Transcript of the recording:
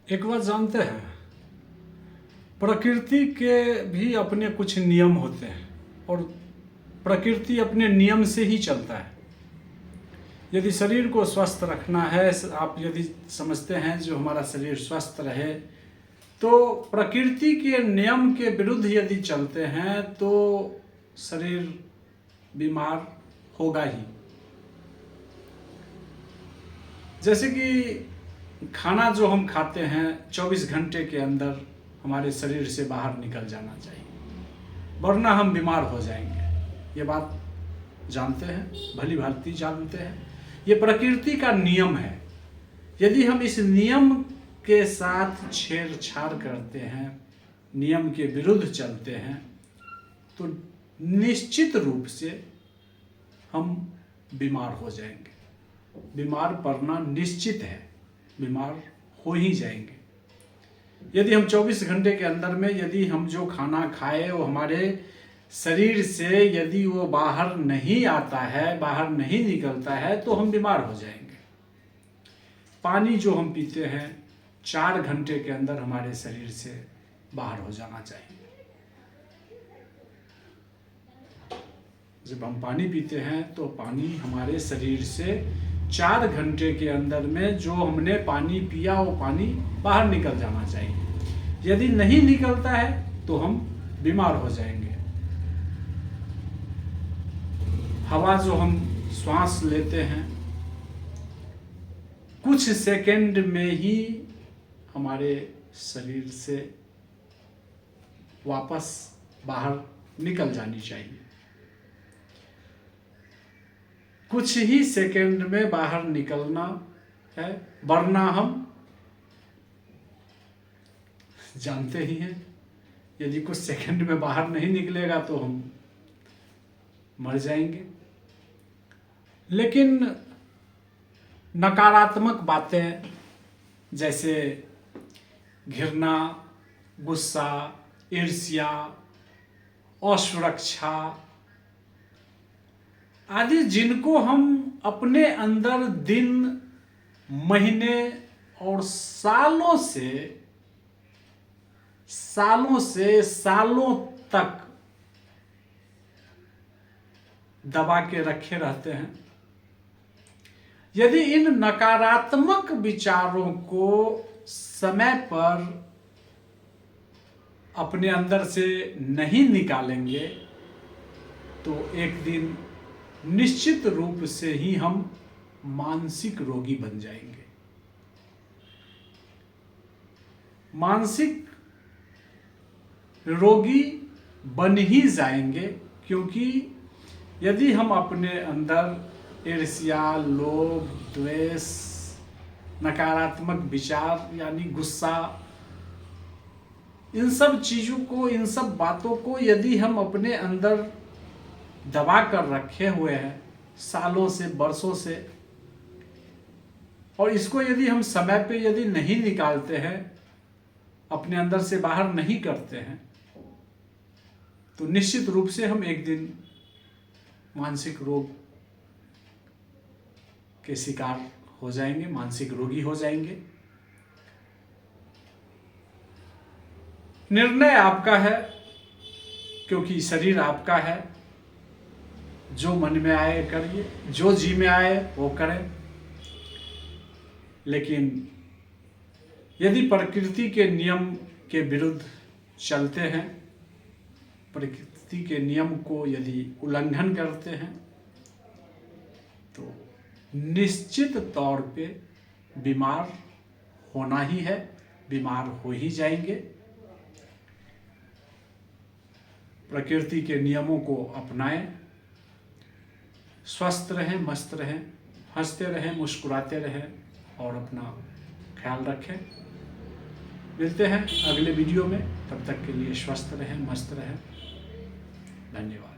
एक बात जानते हैं, प्रकृति के भी अपने कुछ नियम होते हैं और प्रकृति अपने नियम से ही चलता है। यदि शरीर को स्वस्थ रखना है, आप यदि समझते हैं जो हमारा शरीर स्वस्थ रहे, तो प्रकृति के नियम के विरुद्ध यदि चलते हैं तो शरीर बीमार होगा ही। जैसे कि खाना जो हम खाते हैं 24 घंटे के अंदर हमारे शरीर से बाहर निकल जाना चाहिए, वरना हम बीमार हो जाएंगे। ये बात जानते हैं, भली भांति जानते हैं। ये प्रकृति का नियम है। यदि हम इस नियम के साथ छेड़छाड़ करते हैं, नियम के विरुद्ध चलते हैं, तो निश्चित रूप से हम बीमार हो जाएंगे। बीमार पड़ना निश्चित है, बीमार हो ही जाएंगे। यदि हम 24 घंटे के अंदर में यदि हम जो खाना खाए वो हमारे शरीर से यदि वो बाहर नहीं आता है, बाहर नहीं निकलता है, तो हम बीमार हो जाएंगे। पानी जो हम पीते हैं 4 घंटे के अंदर हमारे शरीर से बाहर हो जाना चाहिए। जब हम पानी पीते हैं तो पानी हमारे शरीर से 4 घंटे के अंदर में जो हमने पानी पिया वो पानी बाहर निकल जाना चाहिए। यदि नहीं निकलता है तो हम बीमार हो जाएंगे। हवा जो हम श्वास लेते हैं कुछ सेकंड में ही हमारे शरीर से वापस बाहर निकल जानी चाहिए। कुछ ही सेकंड में बाहर निकलना है, वरना हम जानते ही हैं यदि कुछ सेकंड में बाहर नहीं निकलेगा तो हम मर जाएंगे। लेकिन नकारात्मक बातें जैसे घृणा, गुस्सा, ईर्ष्या, असुरक्षा आदि, जिनको हम अपने अंदर दिन, महीने और सालों से सालों तक दबा के रखे रहते हैं, यदि इन नकारात्मक विचारों को समय पर अपने अंदर से नहीं निकालेंगे तो एक दिन निश्चित रूप से ही हम मानसिक रोगी बन जाएंगे। मानसिक रोगी बन ही जाएंगे, क्योंकि यदि हम अपने अंदर ईर्ष्या, लोभ, द्वेष, नकारात्मक विचार यानी गुस्सा, इन सब चीजों को, इन सब बातों को यदि हम अपने अंदर दबा कर रखे हुए हैं सालों से, वर्षों से, और इसको यदि हम समय पे यदि नहीं निकालते हैं, अपने अंदर से बाहर नहीं करते हैं, तो निश्चित रूप से हम एक दिन मानसिक रोग के शिकार हो जाएंगे, मानसिक रोगी हो जाएंगे। निर्णय आपका है, क्योंकि शरीर आपका है। जो मन में आए करिए, जो जी में आए वो करें। लेकिन यदि प्रकृति के नियम के विरुद्ध चलते हैं, प्रकृति के नियम को यदि उल्लंघन करते हैं, तो निश्चित तौर पे बीमार होना ही है, बीमार हो ही जाएंगे। प्रकृति के नियमों को अपनाएं, स्वस्थ रहें, मस्त रहें, हंसते रहें, मुस्कुराते रहें और अपना ख्याल रखें। मिलते हैं अगले वीडियो में, तब तक के लिए स्वस्थ रहें, मस्त रहें। धन्यवाद।